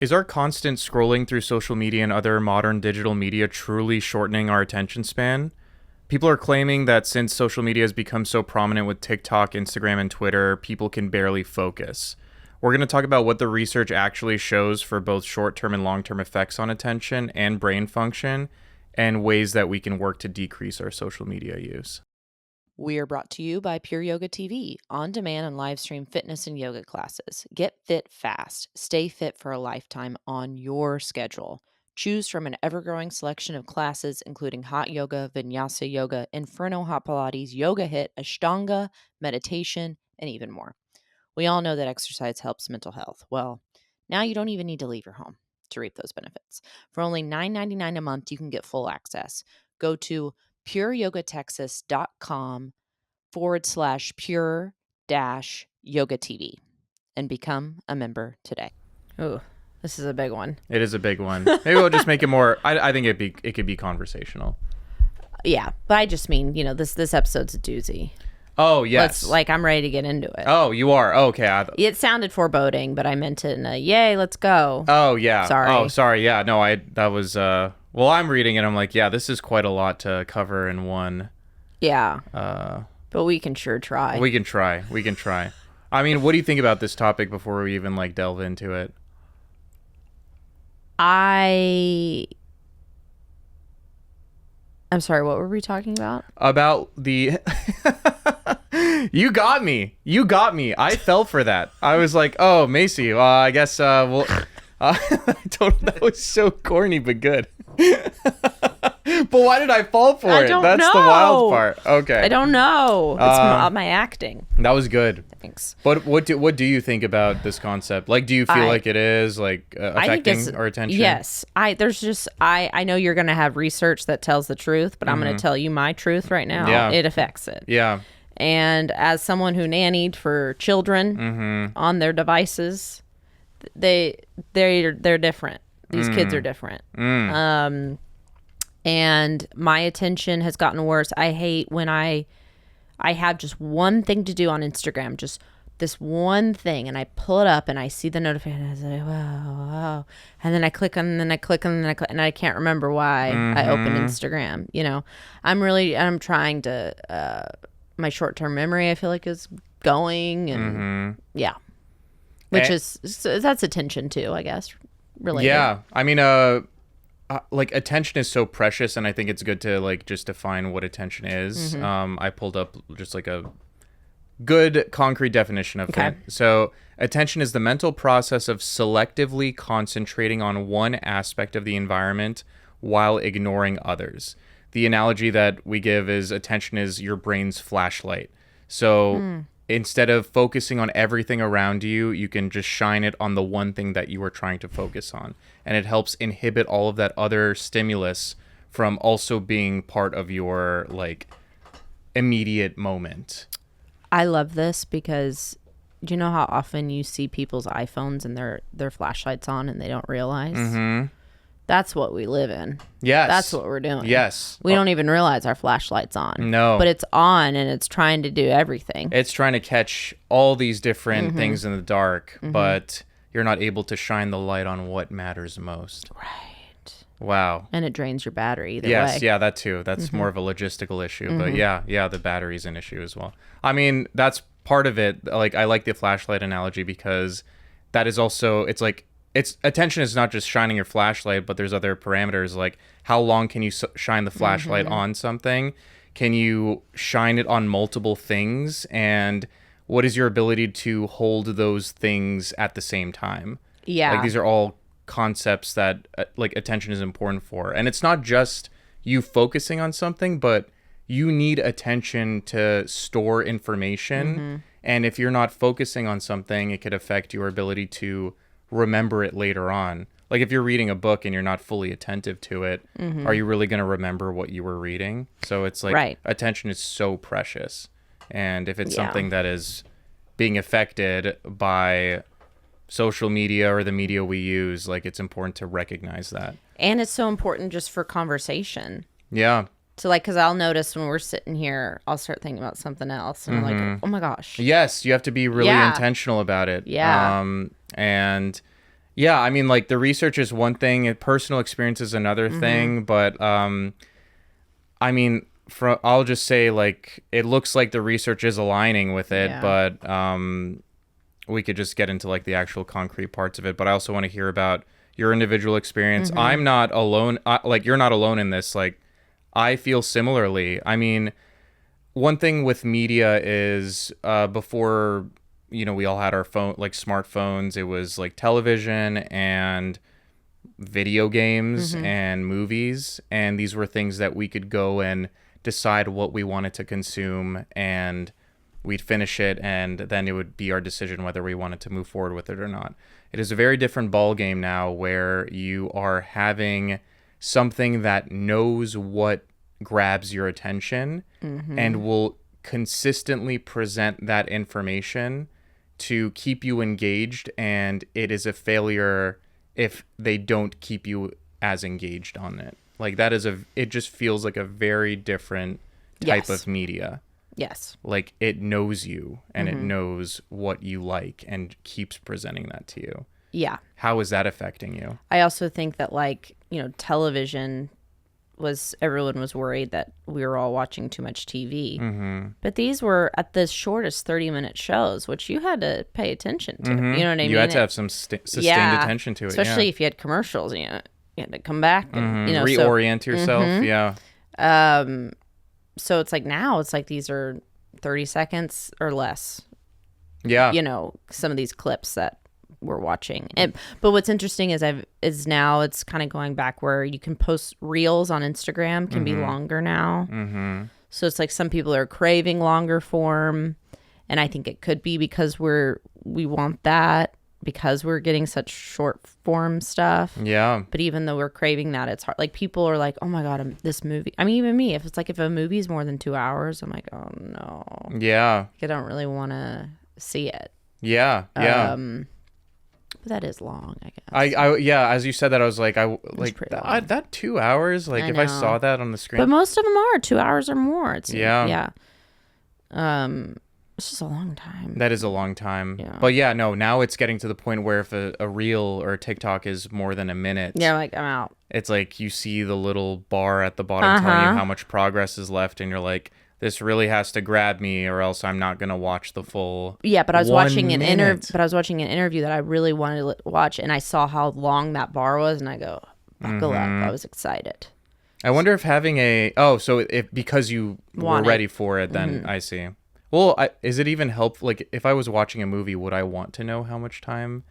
Is our constant scrolling through social media and other modern digital media truly shortening our attention span? People are claiming that since social media has become so prominent with TikTok, Instagram, and Twitter, people can barely focus. We're going to talk about what the research actually shows for both short-term and long-term effects on attention and brain function, and ways that we can work to decrease our social media use. We are brought to you by Pure Yoga TV, on-demand and live stream fitness and yoga classes. Get fit fast. Stay fit for a lifetime on your schedule. Choose from an ever-growing selection of classes, including hot yoga, vinyasa yoga, inferno hot Pilates, yoga hit, ashtanga, meditation, and even more. We all know that exercise helps mental health. Well, now you don't even need to leave your home to reap those benefits. For only $9.99 a month, you can get full access. Go to pureyogatexas.com/pure-yoga TV and become a member today. Ooh, this is a big one. It is a big one. Maybe we'll just make it more. I think it could be conversational. Yeah, but I just mean, this episode's a doozy. Oh, yes. I'm ready to get into it. Oh, you are? Oh, okay. It sounded foreboding, but I meant it in a, yay, let's go. Oh, yeah. Sorry. Oh, sorry. Yeah, no, that was, well, I'm reading it. I'm like, yeah, this is quite a lot to cover in one. Yeah. But we can sure try. We can try. I mean, what do you think about this topic before we even, delve into it? I'm sorry, what were we talking about? About the... You got me. I fell for that. I was like, oh, Macy, I guess we'll... that was so corny, but good. But why did I fall for it? That's the wild part. Okay. I don't know. It's my acting. That was good. Thanks. But what do you think about this concept? Do you feel like it is affecting our attention? Yes. I know you're going to have research that tells the truth, but I'm going to tell you my truth right now. Yeah. It affects it. Yeah. And as someone who nannied for children on their devices, they're different. These kids are different. And my attention has gotten worse. I hate when I have just one thing to do on Instagram, just this one thing, and I pull it up and I see the notification and I say, wow. And then I click and then I click and then I click, and I can't remember why I opened Instagram. I'm trying to, my short-term memory, I feel like, is going, and yeah. That's attention too, I guess, related. Yeah. I mean, attention is so precious, and I think it's good to just define what attention is. I pulled up just a good concrete definition of it. So attention is the mental process of selectively concentrating on one aspect of the environment while ignoring others. The analogy that we give is attention is your brain's flashlight. So instead of focusing on everything around you, you can just shine it on the one thing that you are trying to focus on. And it helps inhibit all of that other stimulus from also being part of your immediate moment. I love this because do you know how often you see people's iPhones and their flashlights on and they don't realize? That's what we live in. Yes. That's what we're doing. Yes. We don't even realize our flashlight's on. No. But it's on and it's trying to do everything. It's trying to catch all these different things in the dark, but you're not able to shine the light on what matters most. Right. Wow. And it drains your battery either way. Yes, yeah, that too. That's more of a logistical issue. But yeah, the battery's an issue as well. I mean, that's part of it. I like the flashlight analogy because that is also, it's attention is not just shining your flashlight, but there's other parameters like how long can you shine the flashlight on something? Can you shine it on multiple things? And what is your ability to hold those things at the same time? Yeah. These are all concepts that attention is important for. And it's not just you focusing on something, but you need attention to store information. And if you're not focusing on something, it could affect your ability to remember it later on. If you're reading a book and you're not fully attentive to it, are you really going to remember what you were reading? So it's attention is so precious. And if it's something that is being affected by social media or the media we use, it's important to recognize that. And it's so important just for conversation. Yeah. So because I'll notice when we're sitting here, I'll start thinking about something else. And I'm like, oh my gosh. Yes, you have to be really intentional about it. Yeah. And Yeah, I mean, like the research is one thing, and personal experience is another thing, but I mean, I'll just say like it looks like the research is aligning with it, Yeah. but we could just get into like the actual concrete parts of it. But I also want to hear about your individual experience. I'm not alone. Like you're not alone in this. Like I feel similarly. I mean, one thing with media is before we all had our phone like smartphones. It was like television and video games and movies, and these were things that we could go and decide what we wanted to consume, and we'd finish it, and then it would be our decision whether we wanted to move forward with it or not. It is a very different ball game now, where you are having something that knows what grabs your attention and will consistently present that information to keep you engaged, and it is a failure if they don't keep you as engaged on it. Like it just feels like a very different type Yes. of media. Yes. Like it knows you and it knows what you like and keeps presenting that to you. Yeah. How is that affecting you? I also think that television everyone was worried that we were all watching too much TV. But these were at the shortest 30-minute shows, which you had to pay attention to. You know what I mean? You had to have some sustained attention to it. Especially if you had commercials, you had to come back and reorient yourself. Yeah. So it's like now it's like these are 30 seconds or less. Yeah. Some of these clips that we're watching. But what's interesting is now it's kind of going back where you can post reels on Instagram can be longer now. So it's like some people are craving longer form, and I think it could be because we want that because we're getting such short form stuff. Yeah. But even though we're craving that, it's hard. Like people are like, oh my God, this movie. I mean, even me, if a movie's more than 2 hours, I'm like, oh no. Yeah. I don't really want to see it. Yeah. Yeah. But that is long, I guess. Yeah, as you said that, I was like, pretty long. that 2 hours, like if I saw that on the screen. But most of them are 2 hours or more. Yeah. It's just a long time. That is a long time. Yeah. But yeah, no, now it's getting to the point where if a reel or a TikTok is more than a minute. Yeah, like I'm out. It's like you see the little bar at the bottom telling you how much progress is left, and you're like, this really has to grab me, or else I'm not gonna watch the full. Yeah, but I was watching an minute. But I was watching an interview that I really wanted to watch, and I saw how long that bar was, and I go, buckle up. I was excited. I wonder if having because you were ready for it, then I see. Well, is it even helpful? Like, if I was watching a movie, would I want to know how much time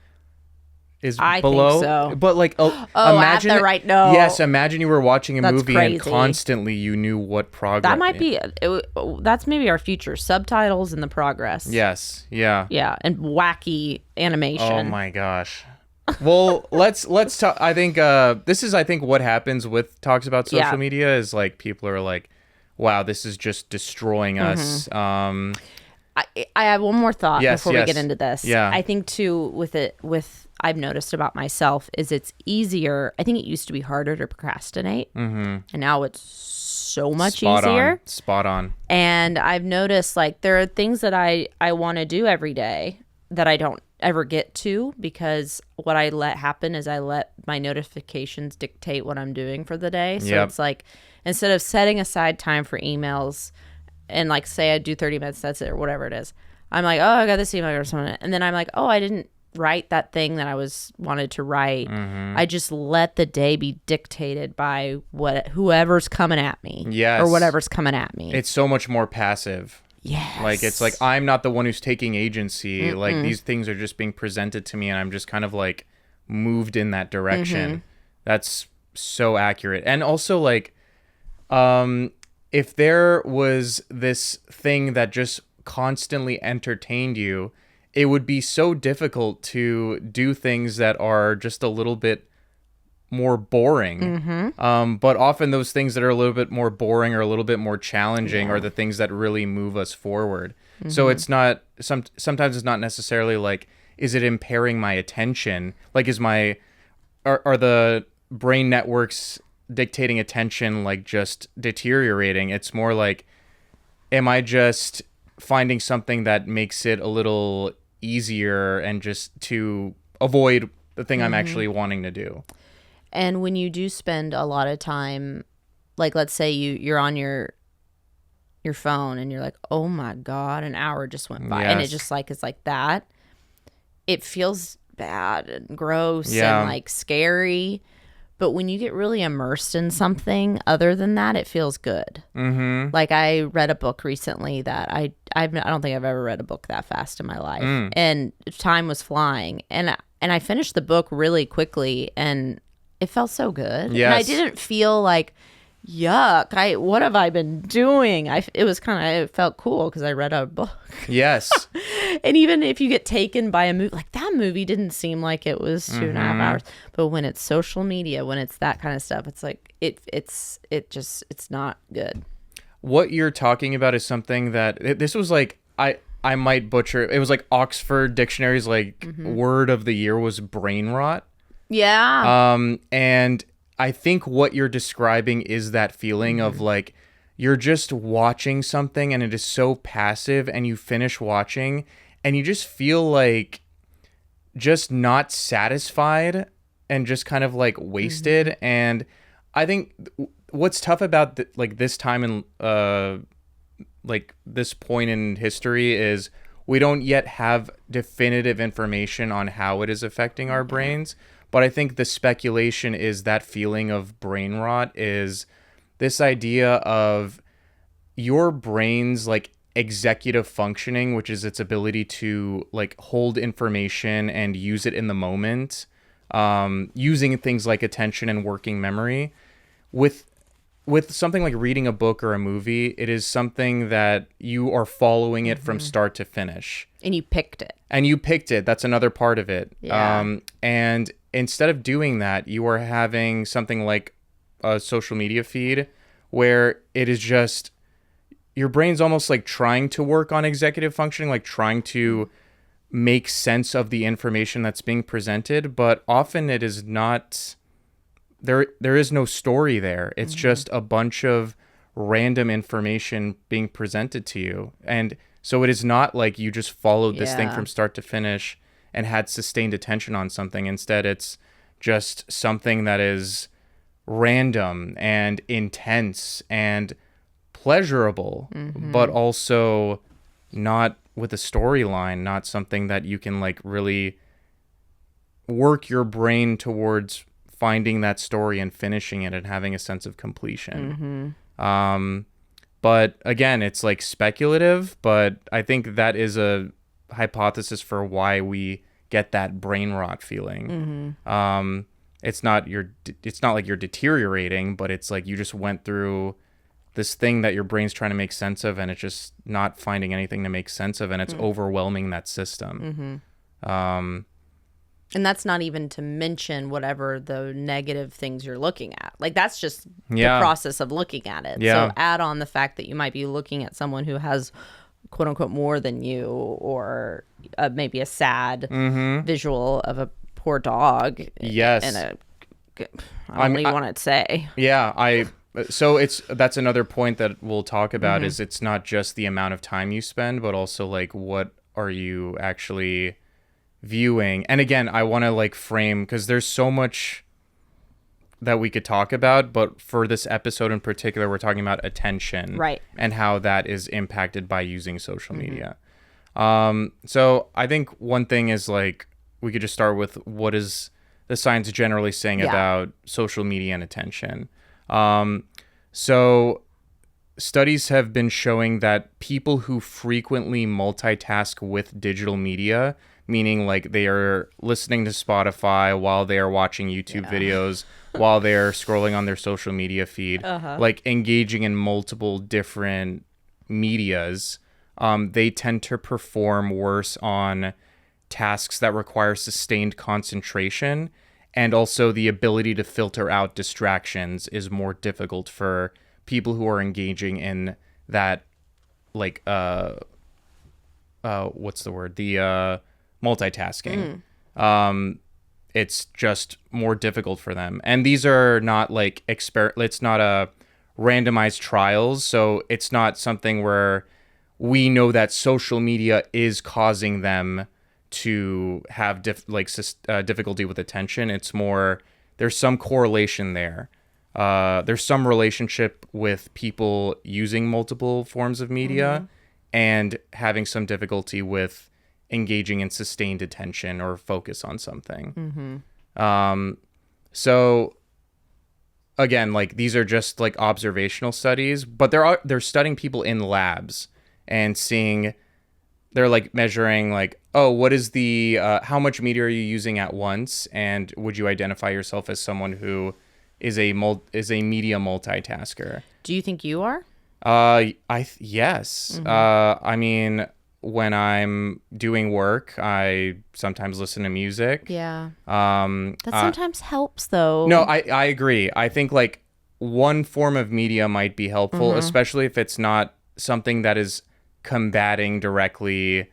is below? Think so. But like, imagine I have to right now. Yes, imagine you were watching a movie crazy. and constantly you knew what progress. That might be. That's maybe our future subtitles in the progress. Yes. Yeah. Yeah, and wacky animation. Oh my gosh. Well, let's talk. I think this is what happens with talks about social media is like people are like, wow, this is just destroying us. I have one more thought before we get into this. Yeah. I think too with I've noticed about myself is it's easier. I think it used to be harder to procrastinate, and now it's so much easier. Spot on. And I've noticed like there are things that I want to do every day that I don't ever get to because what I let happen is I let my notifications dictate what I'm doing for the day. So it's like instead of setting aside time for emails and like say I do 30 minutes, that's it or whatever it is. I'm like, oh, I got this email or something. And then I'm like, oh, I didn't write that thing that I wanted to write. I just let the day be dictated by whoever's coming at me. Yes. Or whatever's coming at me. It's so much more passive. Yes. Like it's like I'm not the one who's taking agency. Like these things are just being presented to me and I'm just kind of like moved in that direction. That's so accurate. And also like if there was this thing that just constantly entertained you, it would be so difficult to do things that are just a little bit more boring. But often those things that are a little bit more boring or a little bit more challenging are the things that really move us forward. So it's not sometimes it's not necessarily like, is it impairing my attention? Like are the brain networks dictating attention like just deteriorating? It's more like, am I just finding something that makes it a little easier and just to avoid the thing I'm actually wanting to do. And when you do spend a lot of time, like let's say you're on your phone and you're like, oh my God, an hour just went by. And it just like is like that. It feels bad and gross and like scary. But when you get really immersed in something other than that, it feels good. Mm-hmm. Like I read a book recently that I don't think I've ever read a book that fast in my life. And time was flying. And I finished the book really quickly and it felt so good. Yes. And I didn't feel like, yuck, what have I been doing? It felt cool because I read a book. Yes. And even if you get taken by a movie, like that movie didn't seem like it was 2.5 hours. But when it's social media, when it's that kind of stuff, it's like, it's not good. What you're talking about is something that, this was like, I might butcher it. It was like Oxford Dictionary's like word of the year was brain rot. Yeah. And I think what you're describing is that feeling of like you're just watching something and it is so passive and you finish watching and you just feel like just not satisfied and just kind of like wasted. And I think what's tough about like this time in like this point in history is we don't yet have definitive information on how it is affecting our brains. But I think the speculation is that feeling of brain rot is this idea of your brain's like executive functioning, which is its ability to like hold information and use it in the moment, using things like attention and working memory. With something like reading a book or a movie, it is something that you are following it from start to finish. And you picked it. That's another part of it. Yeah. And instead of doing that, you are having something like a social media feed where it is just your brain's almost like trying to work on executive functioning, like trying to make sense of the information that's being presented. But often it is not, there is no story there. It's just a bunch of random information being presented to you. And so it is not like you just followed this thing from start to finish and had sustained attention on something. Instead, it's just something that is random and intense and pleasurable, but also not with a storyline, not something that you can like really work your brain towards finding that story and finishing it and having a sense of completion. But again, it's like speculative, but I think that is a hypothesis for why we get that brain rot feeling. It's not like you're deteriorating, but it's like you just went through this thing that your brain's trying to make sense of and it's just not finding anything to make sense of and it's overwhelming that system. And that's not even to mention whatever the negative things you're looking at. Like that's just the process of looking at it. So add on the fact that you might be looking at someone who has quote unquote more than you, or maybe a sad visual of a poor dog. Yes. And I don't even want to say. Yeah. So that's another point that we'll talk about is it's not just the amount of time you spend, but also like what are you actually viewing. And again, I want to like frame, because there's so much that we could talk about, but for this episode in particular, we're talking about attention, right, and how that is impacted by using social media. So I think one thing is like we could just start with what is the science generally saying about social media and attention. So studies have been showing that people who frequently multitask with digital media, meaning like they are listening to Spotify while they are watching YouTube videos, while they're scrolling on their social media feed, like engaging in multiple different medias, they tend to perform worse on tasks that require sustained concentration, and also the ability to filter out distractions is more difficult for people who are engaging in that, like, what's the word? The multitasking. It's just more difficult for them. And these are not like it's not a randomized trials, so it's not something where we know that social media is causing them to have difficulty with attention. It's more there's some correlation there. There's some relationship with people using multiple forms of media and having some difficulty with engaging in sustained attention or focus on something. So again, like these are just like observational studies, but they're studying people in labs and seeing, they're like measuring like, oh, what is the how much media are you using at once, and would you identify yourself as someone who is a media multitasker? Do you think you are? Yes. I mean, when I'm doing work, I sometimes listen to music. Yeah. That sometimes helps though. No, I agree. I think like one form of media might be helpful, especially if it's not something that is combating directly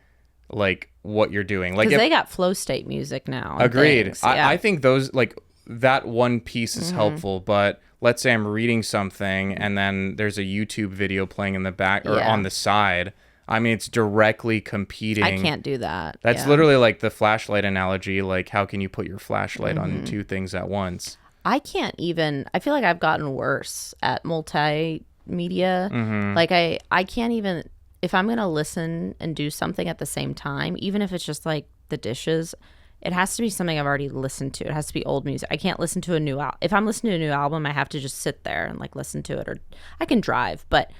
like what you're doing. Like because they got flow state music now. Agreed. I think those like that one piece is helpful, but let's say I'm reading something and then there's a YouTube video playing in the back or on the side. I mean, it's directly competing. I can't do that. That's literally like the flashlight analogy. Like, how can you put your flashlight on two things at once? I can't even. I feel like I've gotten worse at multimedia. Like, I can't even. If I'm going to listen and do something at the same time, even if it's just like the dishes, it has to be something I've already listened to. It has to be old music. I can't listen to a new album. If I'm listening to a new album, I have to just sit there and like listen to it. Or I can drive, but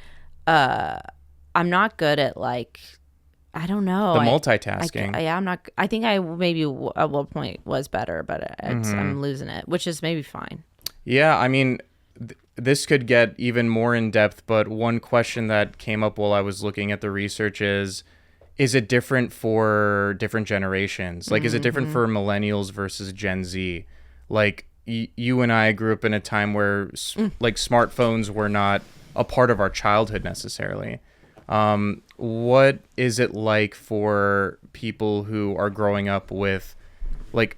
I'm not good at like, I don't know. The multitasking. I'm not. I think I maybe at one point was better, but I'm losing it, which is maybe fine. Yeah, I mean, this could get even more in depth, but one question that came up while I was looking at the research is it different for different generations? Like, is it different for millennials versus Gen Z? Like, you and I grew up in a time where like smartphones were not a part of our childhood necessarily. What is it like for people who are growing up with like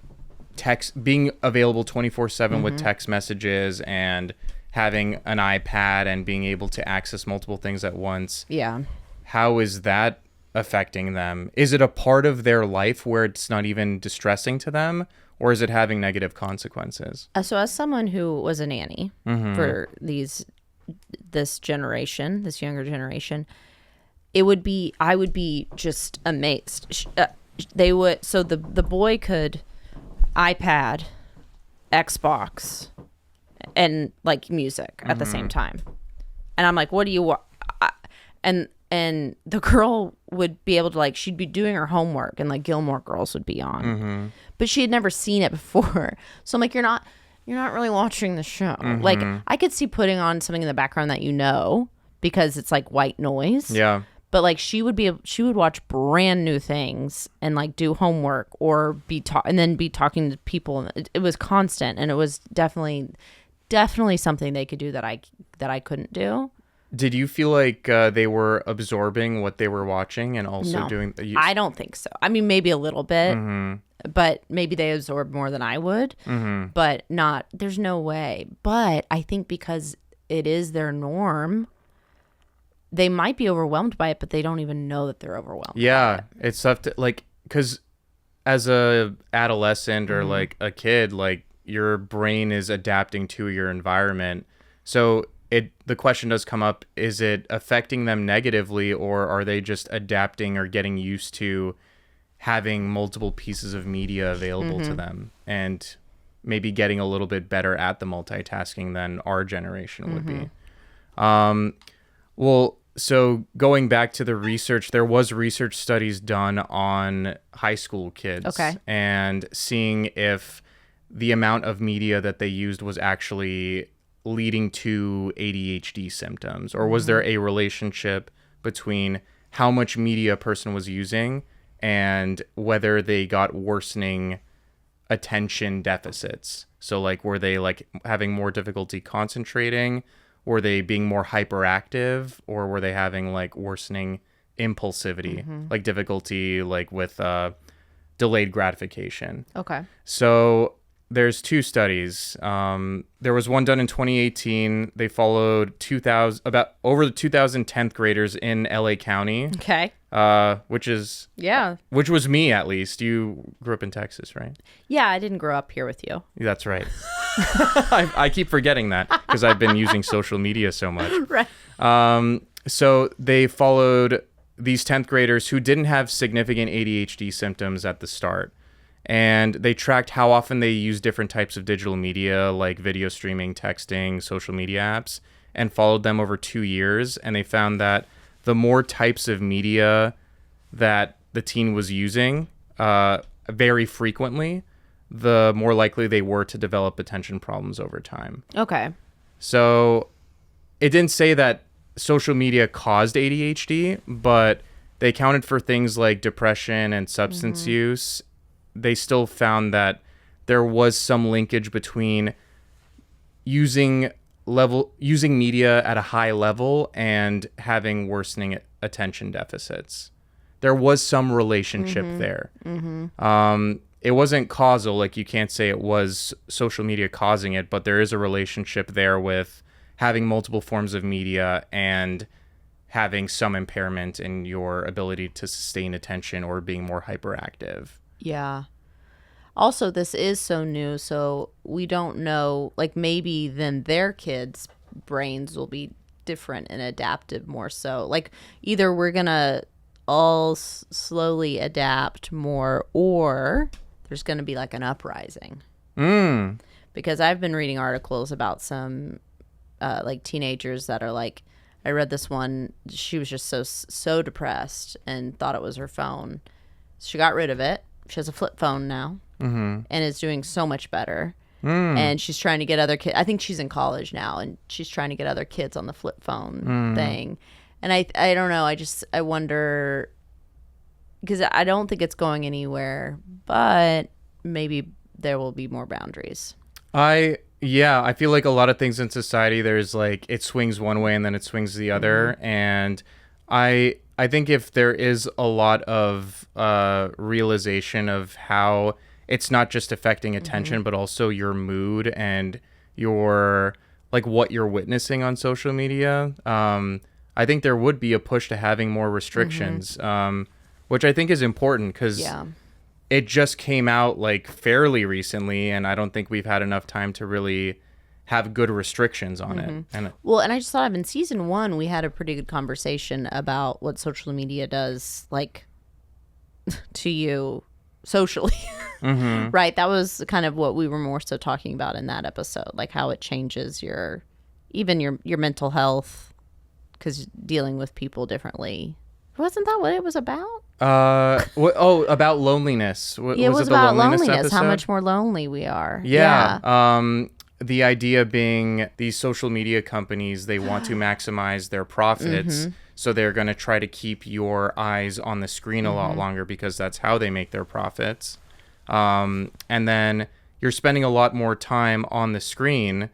text being available 24/7 with text messages and having an iPad and being able to access multiple things at once? Yeah. How is that affecting them? Is it a part of their life where it's not even distressing to them, or is it having negative consequences? So as someone who was a nanny for this generation, this younger generation, I would be just amazed. They would, so the boy could iPad, Xbox, and like music at the same time. And I'm like, what do you want? And the girl would be able to like, she'd be doing her homework and like Gilmore Girls would be on, but she had never seen it before. So I'm like, you're not really watching the show. Like I could see putting on something in the background that, because it's like white noise. Yeah. But like she would watch brand new things and like do homework or be talking to people. It was constant, and it was definitely something they could do that I couldn't do. Did you feel like they were absorbing what they were watching and also doing? I don't think so. I mean, maybe a little bit, but maybe they absorbed more than I would. But not. There's no way. But I think because it is their norm, they might be overwhelmed by it, but they don't even know that they're overwhelmed. Yeah, it's tough to like, because as a adolescent or like a kid, like your brain is adapting to your environment. So the question does come up: is it affecting them negatively, or are they just adapting or getting used to having multiple pieces of media available to them, and maybe getting a little bit better at the multitasking than our generation would be? Well, so going back to the research, there was research studies done on high school kids, and seeing if the amount of media that they used was actually leading to ADHD symptoms, or was there a relationship between how much media a person was using and whether they got worsening attention deficits. So like, were they like having more difficulty concentrating? Were they being more hyperactive, or were they having like worsening impulsivity, like difficulty like with delayed gratification? Okay. So there's two studies. There was one done in 2018. They followed about over the 2,000 10th graders in LA County. Okay. Which was me, at least. You grew up in Texas, right? Yeah, I didn't grow up here with you. That's right. I keep forgetting that because I've been using social media so much. Right. So they followed these 10th graders who didn't have significant ADHD symptoms at the start. And they tracked how often they use different types of digital media, like video streaming, texting, social media apps, and followed them over 2 years. And they found that the more types of media that the teen was using very frequently, the more likely they were to develop attention problems over time. Okay. So it didn't say that social media caused ADHD, but they accounted for things like depression and substance use. They still found that there was some linkage between using media at a high level and having worsening attention deficits. There was some relationship there. It wasn't causal, like you can't say it was social media causing it, but there is a relationship there with having multiple forms of media and having some impairment in your ability to sustain attention or being more hyperactive. Yeah. Also, this is so new, so we don't know, like maybe then their kids' brains will be different and adaptive more so. Like either we're going to all slowly adapt more or there's going to be like an uprising. Because I've been reading articles about some like teenagers that are like, I read this one, she was just so depressed and thought it was her phone. She got rid of it. She has a flip phone now and is doing so much better. And she's trying to get other kids. I think she's in college now and she's trying to get other kids on the flip phone thing. And I don't know. I wonder, because I don't think it's going anywhere, but maybe there will be more boundaries. I feel like a lot of things in society, there's like, it swings one way and then it swings the other. And I think if there is a lot of realization of how it's not just affecting attention, but also your mood and your, like what you're witnessing on social media, I think there would be a push to having more restrictions, which I think is important because it just came out like fairly recently, and I don't think we've had enough time to really have good restrictions on it. And I just thought of in season 1, we had a pretty good conversation about what social media does, like, to you socially, right? That was kind of what we were more so talking about in that episode, like how it changes your mental health because dealing with people differently. Wasn't that what it was about? About loneliness. It was about loneliness, how much more lonely we are. Yeah. The idea being these social media companies, they want to maximize their profits. So they're going to try to keep your eyes on the screen a lot longer because that's how they make their profits. And then you're spending a lot more time on the screen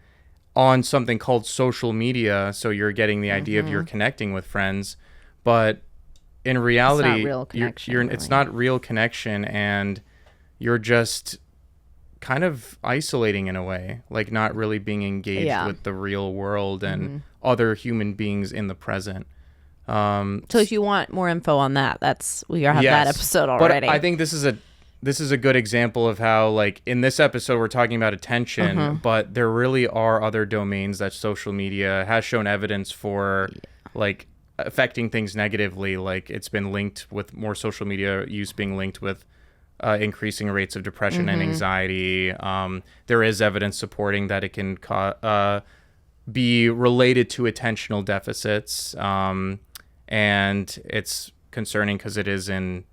on something called social media. So you're getting the idea of you're connecting with friends, but in reality, it's not real connection, it's not real connection, and you're just kind of isolating in a way, like not really being engaged with the real world and other human beings in the present. So if you want more info on that, we have that episode already. But I think this is a good example of how, like, in this episode we're talking about attention, but there really are other domains that social media has shown evidence for, like, affecting things negatively. Like, it's been linked with more social media use being linked with increasing rates of depression and anxiety. There is evidence supporting that it can be related to attentional deficits, and it's concerning because it is in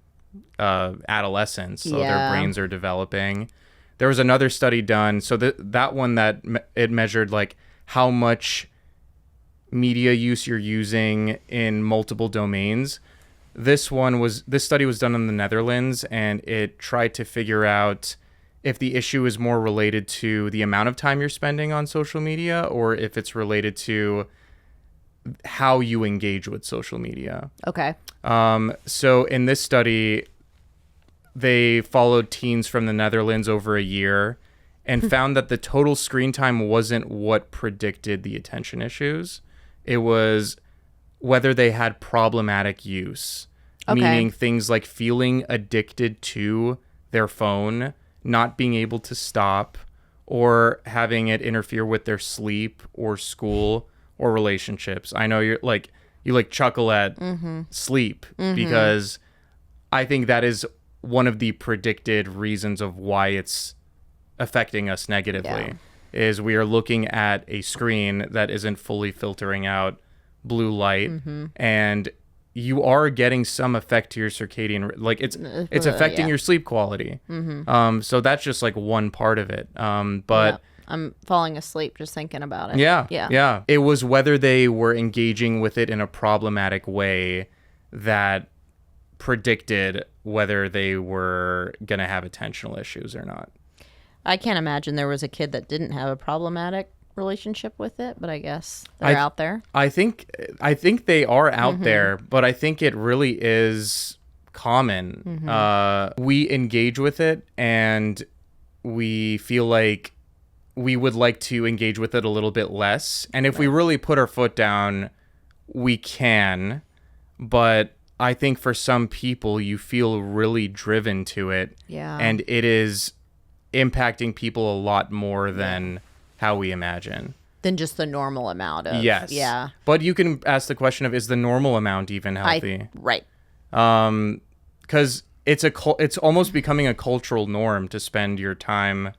adolescence, so their brains are developing. There was another study done, so that one that it measured like how much media use you're using in multiple domains. This study was done in the Netherlands, and it tried to figure out if the issue is more related to the amount of time you're spending on social media or if it's related to how you engage with social media. Okay. So in this study, they followed teens from the Netherlands over a year, and found that the total screen time wasn't what predicted the attention issues. It was whether they had problematic use, meaning things like feeling addicted to their phone, not being able to stop, or having it interfere with their sleep or school or relationships. I know you chuckle at sleep because I think that is one of the predicted reasons of why it's affecting us negatively, is we are looking at a screen that isn't fully filtering out blue light, and you are getting some effect to your circadian, like it's affecting your sleep quality. So that's just like one part of it. But I'm falling asleep just thinking about it. Yeah. It was whether they were engaging with it in a problematic way that predicted whether they were going to have attentional issues or not. I can't imagine there was a kid that didn't have a problematic relationship with it, but I guess they're out there. I think they are out there, but I think it really is common. We engage with it and we feel like we would like to engage with it a little bit less. And if we really put our foot down, we can. But I think for some people, you feel really driven to it. Yeah. And it is impacting people a lot more than how we imagine. Than just the normal amount of. Yes. Yeah. But you can ask the question of, is the normal amount even healthy? Right. Because it's almost becoming a cultural norm to spend your time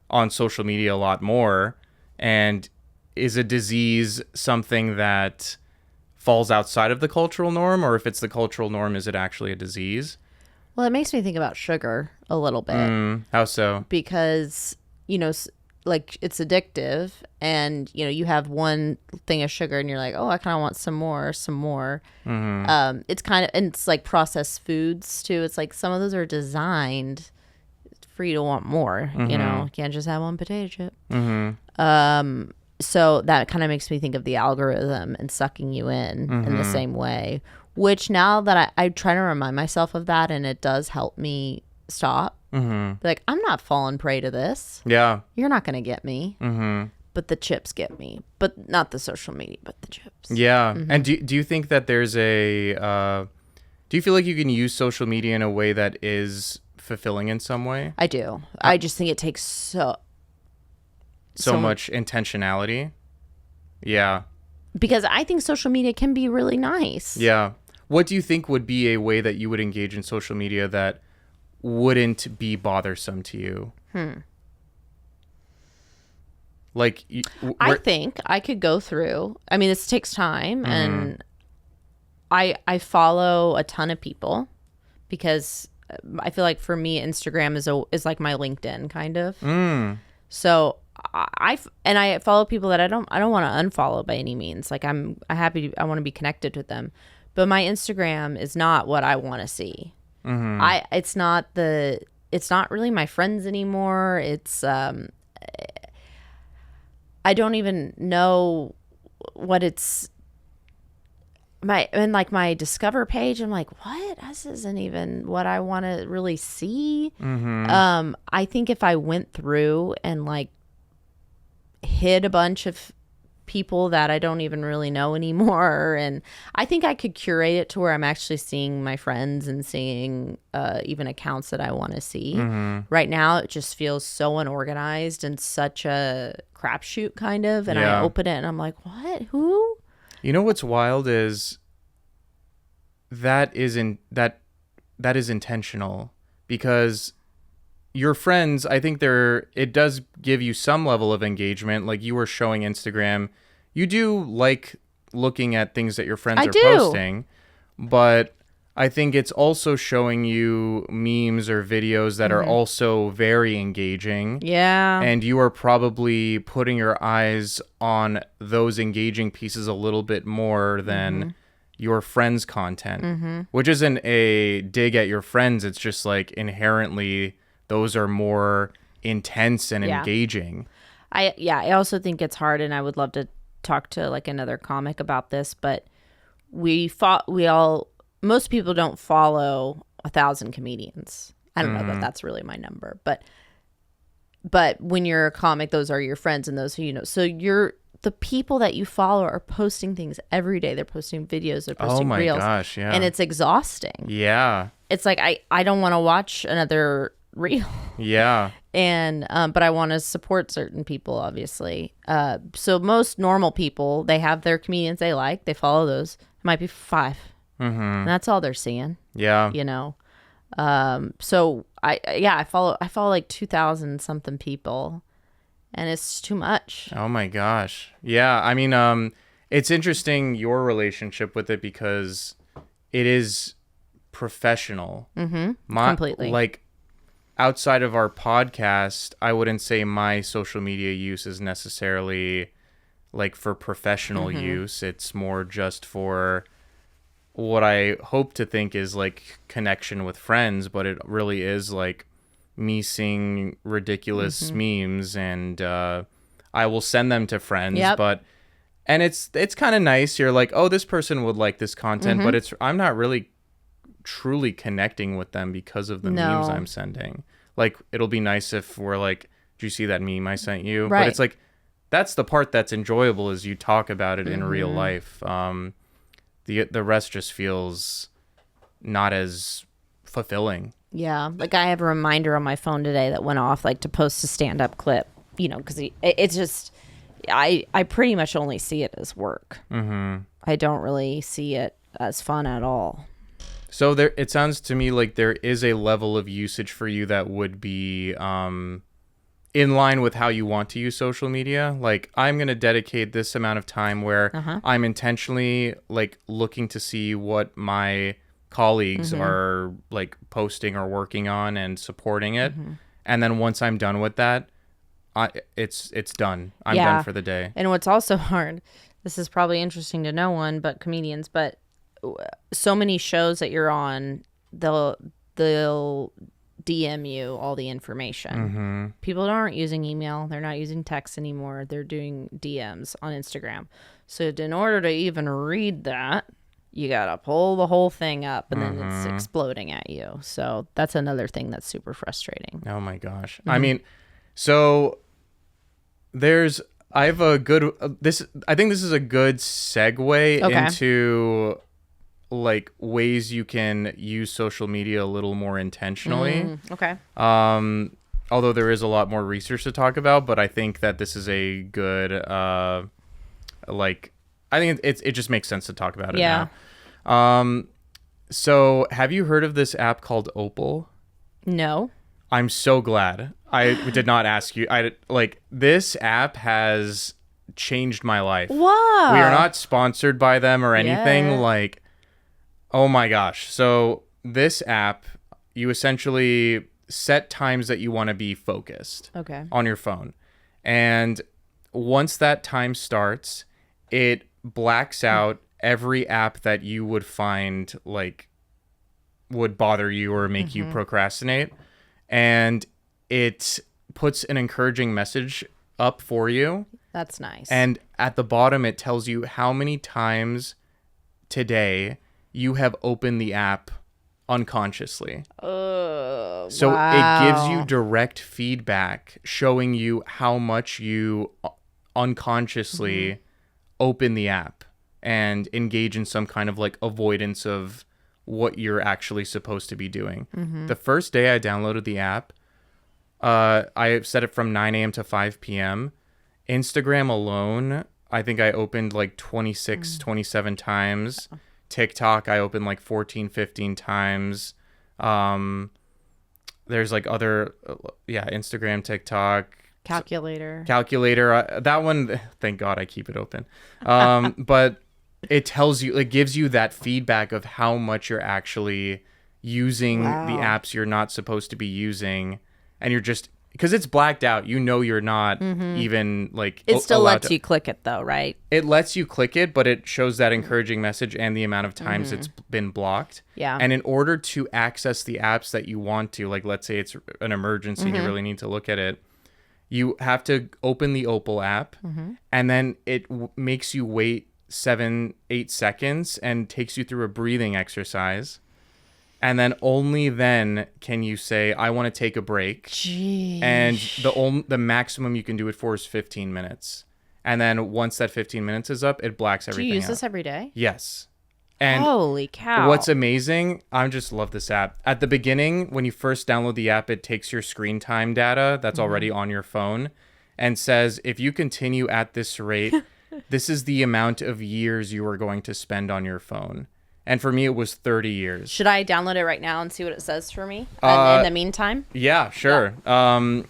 on social media a lot more. And is a disease something that falls outside of the cultural norm, or if it's the cultural norm, is it actually a disease? Well, it makes me think about sugar a little bit. How so? Because, like it's addictive, and you have one thing of sugar and you're like, oh, I kind of want some more. It's kind of, and it's like processed foods too. It's like some of those are designed for you to want more. You can't just have one potato chip. So that kind of makes me think of the algorithm and sucking you in the same way, which now that I try to remind myself of that, and it does help me stop. Like, I'm not falling prey to this. Yeah. You're not going to get me. But the chips get me. But not the social media, but the chips. Yeah. And do you think that there's do you feel like you can use social media in a way that is fulfilling in some way? I do. I just think it takes so much intentionality. Yeah. Because I think social media can be really nice. Yeah. What do you think would be a way that you would engage in social media that wouldn't be bothersome to you? Like, I think I could go through. I mean, this takes time, and I follow a ton of people because I feel like for me, Instagram is like my LinkedIn kind of. So I follow people that I don't want to unfollow by any means. Like I want to be connected with them, but my Instagram is not what I want to see. It's not really my friends anymore. It's I don't even know what it's my Discover page. I'm like, what? This isn't even what I want to really see. I think if I went through and like hid a bunch of people that I don't even really know anymore, and I think I could curate it to where I'm actually seeing my friends and seeing even accounts that I want to see. Right now it just feels so unorganized and such a crapshoot kind of, and I open it and I'm like, what? Who? You know what's wild is that is intentional, because your friends, I think it does give you some level of engagement. Like you were showing Instagram, you do like looking at things that your friends are posting, but I think it's also showing you memes or videos that are also very engaging. Yeah. And you are probably putting your eyes on those engaging pieces a little bit more than your friends' content, which isn't a dig at your friends. It's just like inherently those are more intense and engaging. I also think it's hard, and I would love to talk to like another comic about this, but most people don't follow 1,000 comedians. I don't know that that's really my number, but But when you're a comic, those are your friends and those who you know. So the people that you follow are posting things every day. They're posting videos. They're posting reels. Oh my gosh, yeah. And it's exhausting. Yeah. It's like I don't want to watch another reel. Yeah. And but I want to support certain people, obviously. So most normal people, they have their comedians they like. They follow those. It might be 5. Mm-hmm. And that's all they're seeing. Yeah. You know. So I follow like 2,000 something people, and it's too much. Oh my gosh. Yeah. I mean, it's interesting your relationship with it because it is professional. Mm-hmm. Completely. Like outside of our podcast, I wouldn't say my social media use is necessarily like for professional use. It's more just for what I hope to think is like connection with friends, but it really is like me seeing ridiculous memes, and I will send them to friends. But and it's kind of nice. You're like, oh, this person would like this content, but I'm not really truly connecting with them because of the memes I'm sending. Like, it'll be nice if we're like, do you see that meme I sent you? Right. But it's like, that's the part that's enjoyable, is you talk about it in real life. The rest just feels not as fulfilling. Yeah. Like I have a reminder on my phone today that went off, like to post a stand-up clip, you know, because it's just, I pretty much only see it as work. I don't really see it as fun at all. So it sounds to me like there is a level of usage for you that would be in line with how you want to use social media. Like, I'm going to dedicate this amount of time where I'm intentionally like looking to see what my colleagues are like posting or working on and supporting it. And then once I'm done with that, it's done. I'm done for the day. And what's also hard, this is probably interesting to no one but comedians, but so many shows that you're on, they'll DM you all the information. People aren't using email. They're not using text anymore. They're doing DMs on Instagram. So in order to even read that, you got to pull the whole thing up, and then it's exploding at you. So that's another thing that's super frustrating. Oh my gosh. I mean, so I have a good, I think this is a good segue into like ways you can use social media a little more intentionally. Okay. Although there is a lot more research to talk about, but I think that this is a good, like, I think it just makes sense to talk about it now. So have you heard of this app called Opal? No. I'm so glad I did not ask you. This app has changed my life. Wow. We are not sponsored by them or anything. Yeah. Like, oh my gosh. So this app, you essentially set times that you want to be focused on your phone. And once that time starts, it blacks out every app that you would find like would bother you or make you procrastinate. And it puts an encouraging message up for you. That's nice. And at the bottom, it tells you how many times today you have opened the app unconsciously. So it gives you direct feedback showing you how much you unconsciously open the app and engage in some kind of like avoidance of what you're actually supposed to be doing. The first day I downloaded the app, I set it from 9 a.m. to 5 p.m. Instagram alone, I think I opened like 26, 27 times. TikTok, I opened like 14, 15 times. There's like other, Instagram, TikTok. Calculator. That one, thank God I keep it open. But it tells you, it gives you that feedback of how much you're actually using the apps you're not supposed to be using. And you're just, because it's blacked out, you're not even like. It still lets you click it though, right? It lets you click it, but it shows that encouraging message and the amount of times it's been blocked. Yeah. And in order to access the apps that you want to, like let's say it's an emergency and you really need to look at it, you have to open the Opal app and then it makes you wait 7-8 seconds and takes you through a breathing exercise. And then only then can you say, I want to take a break. Jeez. And the maximum you can do it for is 15 minutes. And then once that 15 minutes is up, it blacks everything out. Do you use this every day? Yes. And holy cow. What's amazing, I just love this app. At the beginning, when you first download the app, it takes your screen time data that's already on your phone and says, if you continue at this rate, this is the amount of years you are going to spend on your phone. And for me, it was 30 years. Should I download it right now and see what it says for me in the meantime? Yeah, sure. Yeah.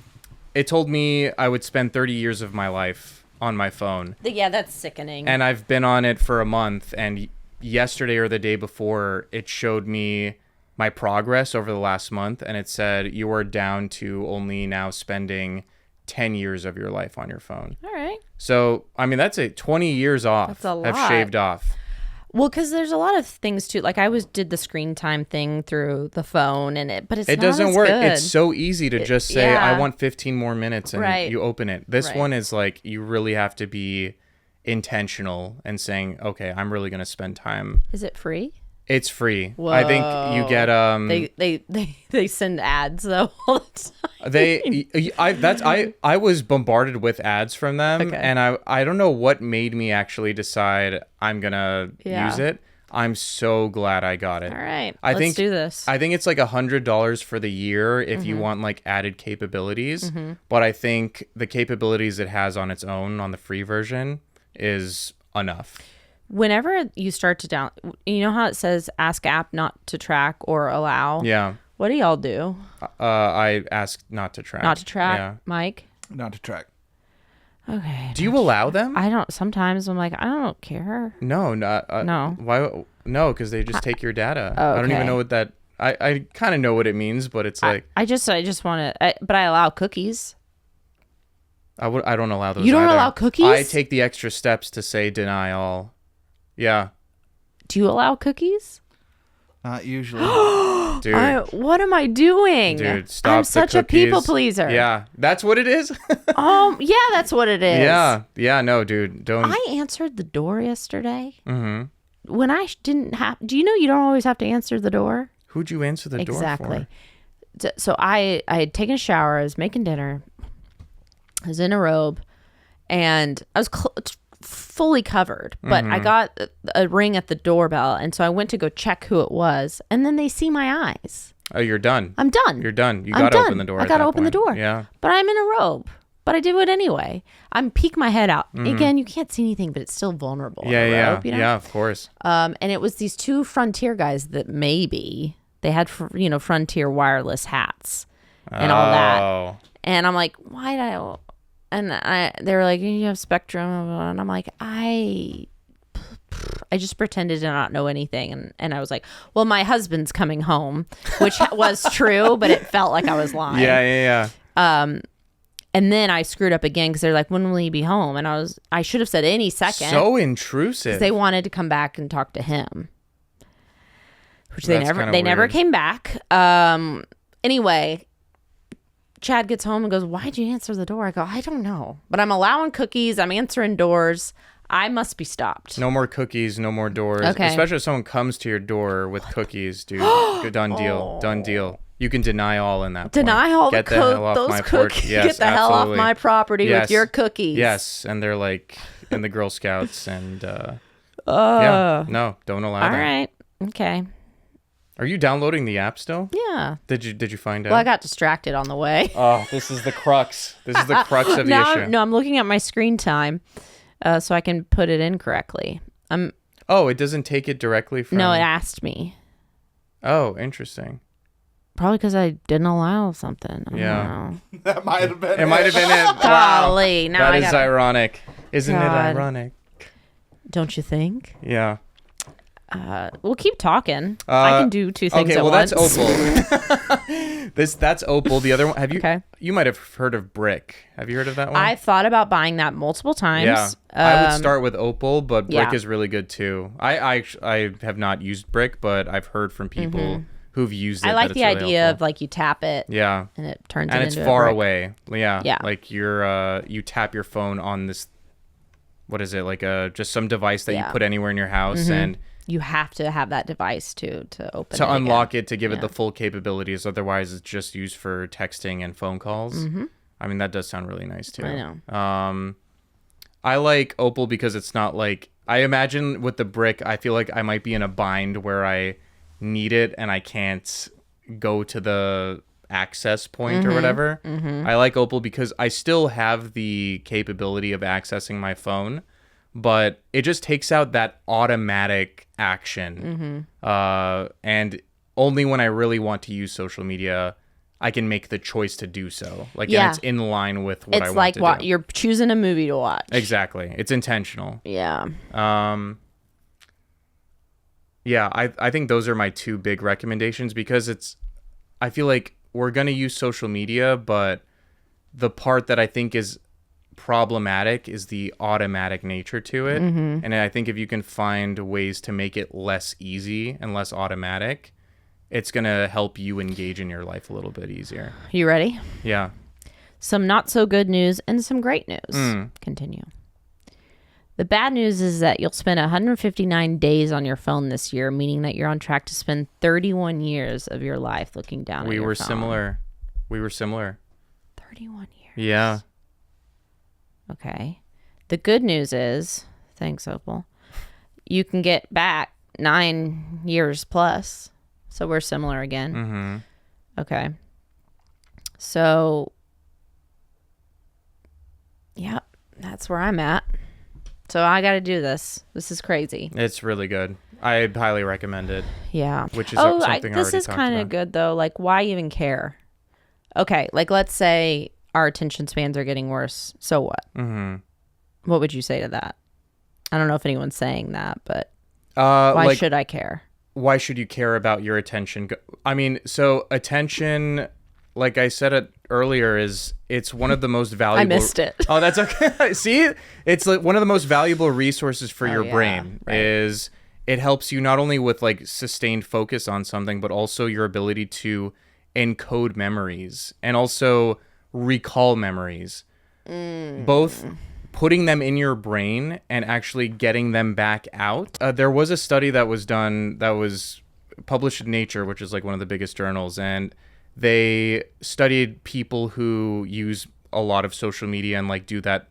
It told me I would spend 30 years of my life on my phone. Yeah, that's sickening. And I've been on it for a month. And yesterday or the day before, it showed me my progress over the last month. And it said, you are down to only now spending 10 years of your life on your phone. All right. So, I mean, that's 20 years off. That's a lot. Have shaved off. Well, because there's a lot of things too. Like I did the screen time thing through the phone, but it doesn't work. Good. It's so easy to just say, yeah. I want 15 more minutes, and you open it. This one is like, you really have to be intentional and saying, okay, I'm really going to spend time. Is it free? It's free. Whoa. I think you get they send ads though all the time. I was bombarded with ads from them, and I don't know what made me actually decide I'm gonna use it. I'm so glad I got it. All right, let's do this. I think it's like $100 for the year if you want like added capabilities, but I think the capabilities it has on its own on the free version is enough. Whenever you start to you know how it says ask app not to track or allow? Yeah. What do y'all do? I ask not to track. Not to track, yeah. Mike? Not to track. Okay. Do you allow them? I don't. Sometimes I'm like, I don't care. No, no. Why? No, because they just take your data. Okay. I don't even know what that. I kind of know what it means, but it's like I just want to. But I allow cookies. I don't allow those. You don't either. allow cookies? I take the extra steps to say deny all. Yeah. Do you allow cookies? Not usually. Dude. What am I doing? Dude, stop. I'm such a people pleaser. Yeah, that's what it is. Yeah, that's what it is. Yeah. No, dude, don't. I answered the door yesterday. Mm-hmm. When I didn't have. Do you know you don't always have to answer the door? Who'd you answer the door for? Exactly. So I had taken a shower. I was making dinner. I was in a robe, and I was fully covered, but I got a ring at the doorbell, and so I went to go check who it was, and then they see my eyes. Oh, you're done. I'm done. You're done. You got to open the door. I got to open the door. Yeah. But I'm in a robe. But I do it anyway. I'm peek my head out. Again, you can't see anything, but it's still vulnerable. Yeah, robe, you know? Yeah, of course. And it was these two Frontier guys that maybe they had, Frontier wireless hats and all that. And I'm like, why did I? And they were like, you have Spectrum, and I'm like, I just pretended to not know anything, and I was like, well, my husband's coming home, which was true, but it felt like I was lying. Yeah. And then I screwed up again because they're like, when will he be home? And I should have said any second. So intrusive. They wanted to come back and talk to him, which they never came back. Anyway. Chad gets home and goes, why'd you answer the door? I go, I don't know. But I'm allowing cookies. I'm answering doors. I must be stopped. No more cookies. No more doors. Okay. Especially if someone comes to your door with cookies, dude. Done deal. Done deal. You can deny all in that Deny point. all Get the hell off those my cookies. porch. Yes, Get the hell off my property with your cookies. Yes. And they're like in the Girl Scouts and yeah. No, don't allow that. All right. Okay. Are you downloading the app still? Yeah. Did you find out? Well, I got distracted on the way. Oh, this is the crux. This is the crux of the issue. I'm looking at my screen time so I can put it in correctly. Oh, it doesn't take it directly from... No, it asked me. Oh, interesting. Probably because I didn't allow something. I Yeah. don't know. That might have been It might have been it. Golly. Now That is ironic. Isn't it God. ironic? Don't you think? Yeah. We'll keep talking. I can do two things okay, at well, once. that's Opal. That's Opal. The other one, have you? Okay. You might have heard of Brick. Have you heard of that one? I've thought about buying that multiple times. Yeah, I would start with Opal, but Brick yeah. is really good too. I have not used Brick, but I've heard from people who've used it. I like that the it's really idea helpful. of like you tap it. Yeah. And it turns and it it's into far a brick. away. Yeah. Yeah. Like you tap your phone on this. What is it? Like just some device that you put anywhere in your house, and You have to have that device to open To it unlock again. it, to give it the full capabilities. Otherwise, it's just used for texting and phone calls. Mm-hmm. I mean, that does sound really nice too. I know. I like Opal because it's not like, I imagine with the brick, I feel like I might be in a bind where I need it and I can't go to the access point or whatever. I like Opal because I still have the capability of accessing my phone, but it just takes out that automatic action. And only when I really want to use social media, I can make the choice to do so. Like, and it's in line with what I want to do. It's like you're choosing a movie to watch. Exactly. It's intentional. Yeah. Yeah, I think those are my two big recommendations because I feel like we're going to use social media, but the part that I think is problematic is the automatic nature to it. And I think if you can find ways to make it less easy and less automatic, it's going to help you engage in your life a little bit easier. You ready? Yeah. Some not so good news and some great news. Continue. The bad news is that you'll spend 159 days on your phone this year, meaning that you're on track to spend 31 years of your life looking down at your phone. We were similar. 31 years. Yeah. Okay. The good news is, thanks, Opal, you can get back 9 years plus. So we're similar again. Okay. So, yeah, that's where I'm at. So I got to do this. This is crazy. It's really good. I highly recommend it. Yeah. Which is something I already this is talked kind of about. good, though. Like, why even care? Okay, like, let's say our attention spans are getting worse. So what? What would you say to that? I don't know if anyone's saying that, but why should I care? Why should you care about your attention? I mean, so attention, like I said it earlier, it's one of the most valuable. I missed it. Oh, that's okay. See, it's like one of the most valuable resources for your brain. Right. Is it helps you not only with like sustained focus on something, but also your ability to encode memories and also recall memories. Both putting them in your brain and actually getting them back out. There was a study that was done that was published in Nature, which is like one of the biggest journals, and they studied people who use a lot of social media and like do that